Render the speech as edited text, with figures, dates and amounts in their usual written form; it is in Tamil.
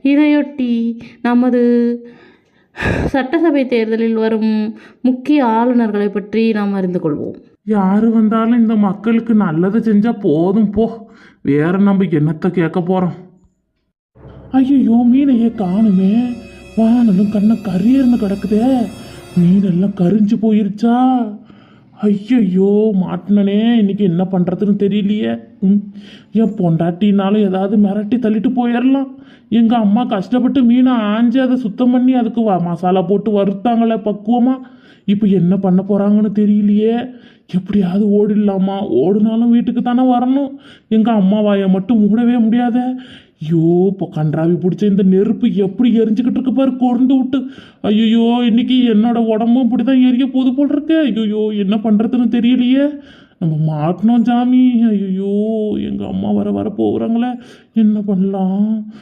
இதையொட்டி நமது சட்டசபை தேர்தலில் வரும் முக்கிய ஆளுநர்களை பற்றி நாம் அறிந்து கொள்வோம். யாரு வந்தாலும் இந்த மக்களுக்கு நல்லதை செஞ்சா போதும் போ. வேற நம்ம என்னத்தை கேட்க போறோம்? ஐயோ, மீனையே காணுமே. வானலும் கண்ண கரியர்னு கிடக்குதே. மீனெல்லாம் கரிஞ்சு போயிருச்சா? ஐயோ, மாட்டினனே. இன்னைக்கு என்ன பண்றதுன்னு தெரியலையே. என் பொண்டாட்டினாலும் ஏதாவது மிரட்டி தள்ளிட்டு போயிடலாம். எங்க அம்மா கஷ்டப்பட்டு மீனை ஆஞ்சு அதை சுத்தம் பண்ணி அதுக்கு மசாலா போட்டு வறுத்தாங்களே பக்குவமா. இப்போ என்ன பண்ண போறாங்கன்னு தெரியலையே. எப்படியாவது ஓடிடலாமா? ஓடுனாலும் வீட்டுக்கு தானே வரணும். எங்க அம்மா வாயை மட்டும் மூடவே முடியாத. ஐயோ, இப்போ கன்றாவி பிடிச்ச இந்த நெருப்பு எப்படி எரிஞ்சுக்கிட்டு இருக்கு பாரு, கொழுந்து விட்டு. ஐயோ, இன்னைக்கு என்னோட உடம்பும் இப்படிதான் எரிய போது போல் இருக்கு. ஐயோ, என்ன பண்றதுன்னு தெரியலையே. நம்ம மாட்டினோம் சாமி. ஐயோ, எங்க அம்மா வர போகிறாங்களே. என்ன பண்ணலாம்?